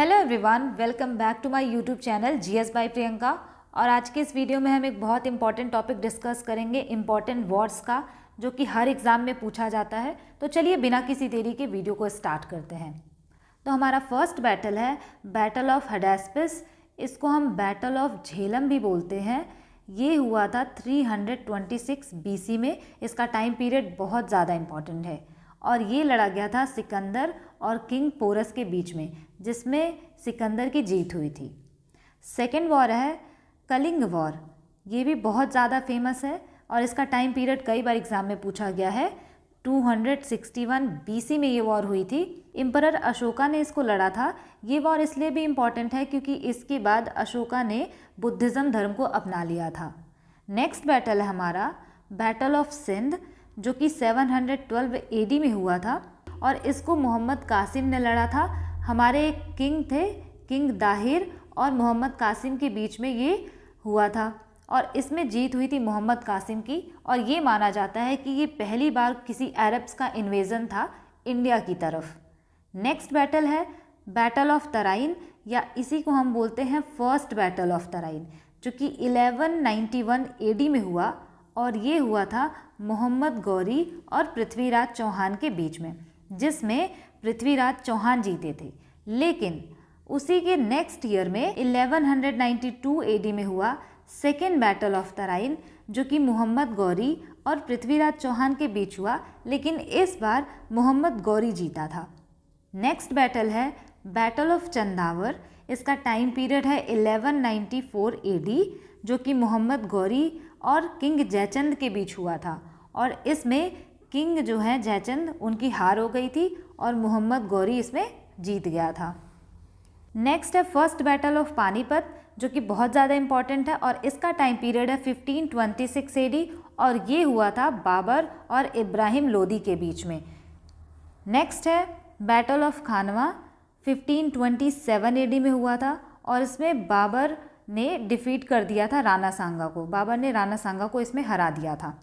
Hello everyone, welcome back to my YouTube channel GS by Priyanka. और आज के इस वीडियो में हम एक बहुत इंपॉर्टेंट टॉपिक डिस्कस करेंगे, इंपॉर्टेंट वर्ड्स का, जो कि हर एग्जाम में पूछा जाता है। तो चलिए बिना किसी देरी के वीडियो को स्टार्ट करते हैं। तो हमारा फर्स्ट बैटल है बैटल ऑफ हेडेस्पिस। इसको हम बैटल ऑफ झेलम भी बोलते हैं। ये हुआ था 326 BC में। इसका टाइम पीरियड बहुत ज़्यादा इम्पॉर्टेंट है और ये लड़ा गया था सिकंदर और किंग पोरस के बीच में, जिसमें सिकंदर की जीत हुई थी। सेकेंड वॉर है कलिंग वॉर। ये भी बहुत ज़्यादा फेमस है और इसका टाइम पीरियड कई बार एग्जाम में पूछा गया है। 261 BC में ये वॉर हुई थी। एम्परर अशोका ने इसको लड़ा था। ये वॉर इसलिए भी इम्पॉर्टेंट है क्योंकि इसके बाद अशोका ने बुद्धिज़्म धर्म को अपना लिया था। नेक्स्ट बैटल है हमारा बैटल ऑफ सिंध, जो कि 712 AD में हुआ था और इसको मोहम्मद कासिम ने लड़ा था। हमारे एक किंग थे, किंग दाहिर, और मोहम्मद कासिम के बीच में ये हुआ था और इसमें जीत हुई थी मोहम्मद कासिम की। और ये माना जाता है कि ये पहली बार किसी अरब्स का इन्वेजन था इंडिया की तरफ। नेक्स्ट बैटल है बैटल ऑफ तराइन, या इसी को हम बोलते हैं फर्स्ट बैटल ऑफ तराइन, जो कि 1191 AD में हुआ और ये हुआ था मोहम्मद गौरी और पृथ्वीराज चौहान के बीच में, जिसमें पृथ्वीराज चौहान जीते थे। लेकिन उसी के नेक्स्ट ईयर में 1192 AD में हुआ सेकेंड बैटल ऑफ तराइन, जो कि मोहम्मद गौरी और पृथ्वीराज चौहान के बीच हुआ, लेकिन इस बार मोहम्मद गौरी जीता था। नेक्स्ट बैटल है बैटल ऑफ चंदावर। इसका टाइम पीरियड है 1194 AD, जो कि मोहम्मद गौरी और किंग जयचंद के बीच हुआ था और इसमें किंग जो है जयचंद, उनकी हार हो गई थी और मोहम्मद गौरी इसमें जीत गया था। नेक्स्ट है फर्स्ट बैटल ऑफ पानीपत, जो कि बहुत ज़्यादा इंपॉर्टेंट है और इसका टाइम पीरियड है 1526 AD और ये हुआ था बाबर और इब्राहिम लोदी के बीच में। नेक्स्ट है बैटल ऑफ खानवा, 1527 AD में हुआ था और इसमें बाबर ने डिफीट कर दिया था राणा सांगा को। बाबर ने राणा सांगा को इसमें हरा दिया था।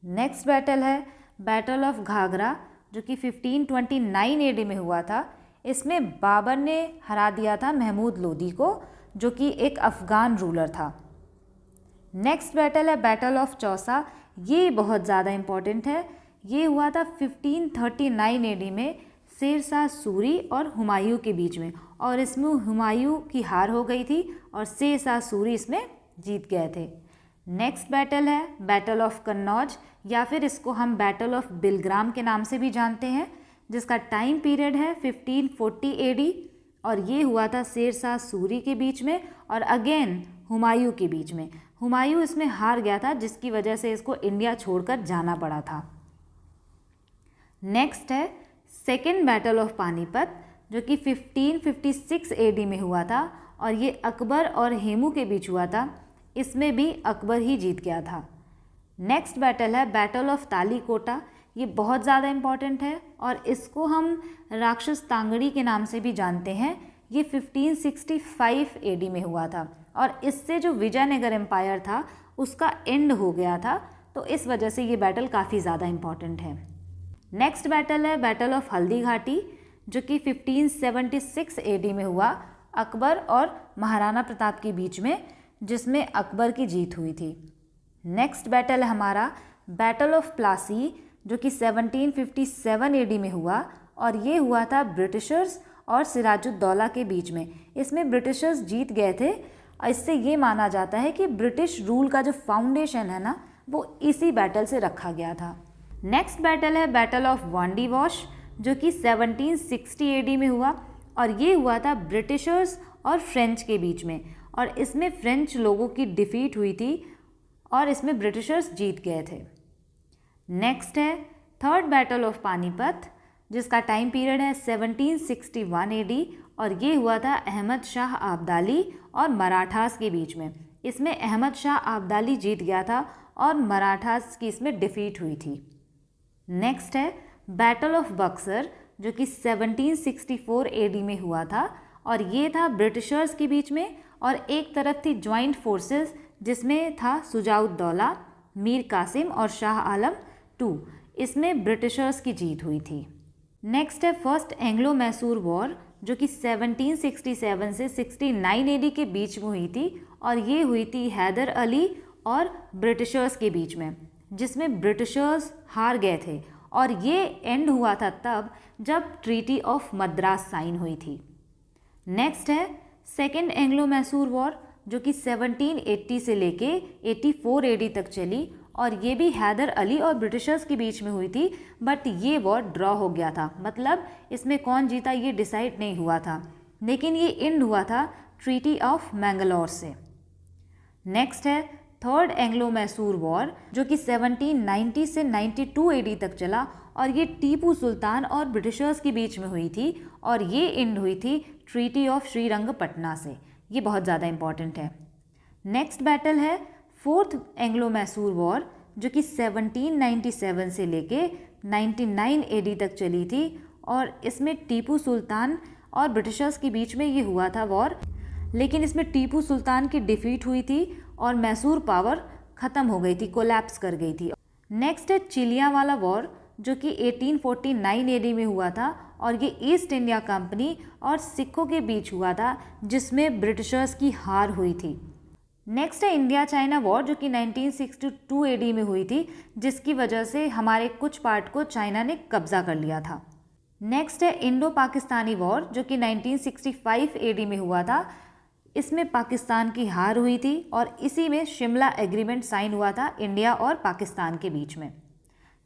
नेक्स्ट बैटल है बैटल ऑफ घाघरा, जो कि 1529 AD में हुआ था। इसमें बाबर ने हरा दिया था महमूद लोदी को, जो कि एक अफ़गान रूलर था। नेक्स्ट बैटल है बैटल ऑफ चौसा। ये बहुत ज़्यादा इम्पॉर्टेंट है। ये हुआ था 1539 AD में शेरशाह सूरी और हुमायूं के बीच में और इसमें हुमायूं की हार हो गई थी और शेरशाह सूरी इसमें जीत गए थे। नेक्स्ट बैटल है बैटल ऑफ कन्नौज, या फिर इसको हम बैटल ऑफ बिलग्राम के नाम से भी जानते हैं, जिसका टाइम पीरियड है 1540 AD और ये हुआ था शेरशाह सूरी के बीच में और अगेन हुमायूं के बीच में। हुमायूं इसमें हार गया था, जिसकी वजह से इसको इंडिया छोड़कर जाना पड़ा था। नेक्स्ट है सेकेंड बैटल ऑफ पानीपत, जो कि 1556 AD में हुआ था और ये अकबर और हेमू के बीच हुआ था। इसमें भी अकबर ही जीत गया था। नेक्स्ट बैटल है बैटल ऑफ तालीकोटा। ये बहुत ज़्यादा इम्पॉर्टेंट है और इसको हम राक्षस तांगड़ी के नाम से भी जानते हैं। ये 1565 AD में हुआ था और इससे जो विजयनगर एम्पायर था उसका एंड हो गया था, तो इस वजह से ये बैटल काफ़ी ज़्यादा इम्पॉर्टेंट है। नेक्स्ट बैटल है बैटल ऑफ हल्दी घाटी, जो कि 1576 AD में हुआ अकबर और महाराणा प्रताप के बीच में, जिसमें अकबर की जीत हुई थी। नेक्स्ट बैटल है हमारा बैटल ऑफ प्लासी, जो कि 1757 AD में हुआ और ये हुआ था ब्रिटिशर्स और सिराजुद्दौला के बीच में। इसमें ब्रिटिशर्स जीत गए थे और इससे ये माना जाता है कि ब्रिटिश रूल का जो फाउंडेशन है ना, वो इसी बैटल से रखा गया था। नेक्स्ट बैटल है बैटल ऑफ वांडी वॉश, जो कि 1760 AD में हुआ और ये हुआ था ब्रिटिशर्स और फ्रेंच के बीच में और इसमें फ्रेंच लोगों की डिफीट हुई थी और इसमें ब्रिटिशर्स जीत गए थे। नेक्स्ट है थर्ड बैटल ऑफ पानीपत, जिसका टाइम पीरियड है 1761 AD और ये हुआ था अहमद शाह अब्दाली और मराठास के बीच में। इसमें अहमद शाह अब्दाली जीत गया था और मराठास की इसमें डिफीट हुई थी। नेक्स्ट है बैटल ऑफ बक्सर, जो कि 1764 AD में हुआ था और ये था ब्रिटिशर्स के बीच में और एक तरफ थी ज्वाइंट फोर्सेस, जिसमें था सुजाउद्दौला, मीर कासिम और शाह आलम II। इसमें ब्रिटिशर्स की जीत हुई थी। नेक्स्ट है फर्स्ट एंग्लो मैसूर वॉर, जो कि 1767 से 69 एडी के बीच में हुई थी, और ये हुई थी हैदर अली और ब्रिटिशर्स के बीच में, जिसमें ब्रिटिशर्स हार गए थे, और ये एंड हुआ था तब जब ट्रीटी ऑफ मद्रास साइन हुई थी। नेक्स्ट है सेकेंड एंग्लो मैसूर वॉर, जो कि 1780 से लेके 84 एडी तक चली, और ये भी हैदर अली और ब्रिटिशर्स के बीच में हुई थी, बट ये वॉर ड्रॉ हो गया था, मतलब इसमें कौन जीता ये डिसाइड नहीं हुआ था, लेकिन ये एंड हुआ था ट्रीटी ऑफ मैंगलोर से। नेक्स्ट है थर्ड एंग्लो मैसूर वॉर, जो कि 1790 से 92 एडी तक चला, और ये टीपू सुल्तान और ब्रिटिशर्स के बीच में हुई थी, और ये एंड हुई थी ट्रीटी ऑफ श्रीरंगपटना से। ये बहुत ज़्यादा इंपॉर्टेंट है। नेक्स्ट बैटल है फोर्थ एंग्लो मैसूर वॉर, जो कि 1797 से लेके 99 एडी तक चली थी, और इसमें टीपू सुल्तान और ब्रिटिशर्स के बीच में ये हुआ था वॉर, लेकिन इसमें टीपू सुल्तान की डिफीट हुई थी और मैसूर पावर ख़त्म हो गई थी, कोलैप्स कर गई थी। नेक्स्ट है चिलियावाला वॉर, जो कि 1849 एडी में हुआ था, और ये ईस्ट इंडिया कंपनी और सिखों के बीच हुआ था, जिसमें ब्रिटिशर्स की हार हुई थी। नेक्स्ट है इंडिया चाइना वॉर, जो कि 1962 एडी में हुई थी, जिसकी वजह से हमारे कुछ पार्ट को चाइना ने कब्जा कर लिया था। नेक्स्ट है इंडो पाकिस्तानी वॉर, जो कि 1965 एडी में हुआ था। इसमें पाकिस्तान की हार हुई थी, और इसी में शिमला एग्रीमेंट साइन हुआ था इंडिया और पाकिस्तान के बीच में।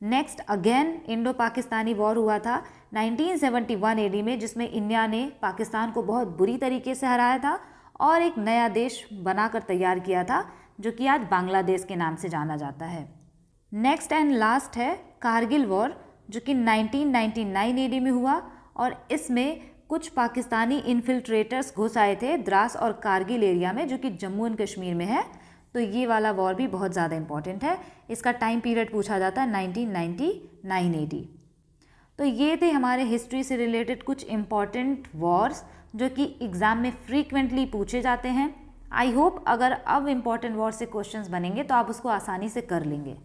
Next again Indo Pakistani war हुआ था 1971 एडी में, जिसमें इंडिया ने पाकिस्तान को बहुत बुरी तरीके से हराया था और एक नया देश बनाकर तैयार किया था, जो कि आज बांग्लादेश के नाम से जाना जाता है। नेक्स्ट एंड लास्ट है कारगिल वॉर, जो कि 1999 एडी में हुआ, और इसमें कुछ पाकिस्तानी इन्फिल्ट्रेटर्स घुस आए थे द्रास और कारगिल एरिया में, जो कि जम्मू एंड कश्मीर में है। तो ये वाला वॉर भी बहुत ज़्यादा इंपॉर्टेंट है। इसका टाइम पीरियड पूछा जाता है 1999 एडी। तो ये थे हमारे हिस्ट्री से रिलेटेड कुछ इम्पॉर्टेंट वॉर्स, जो कि एग्ज़ाम में फ्रीक्वेंटली पूछे जाते हैं। आई होप अगर अब इम्पॉर्टेंट वॉर से क्वेश्चंस बनेंगे तो आप उसको आसानी से कर लेंगे।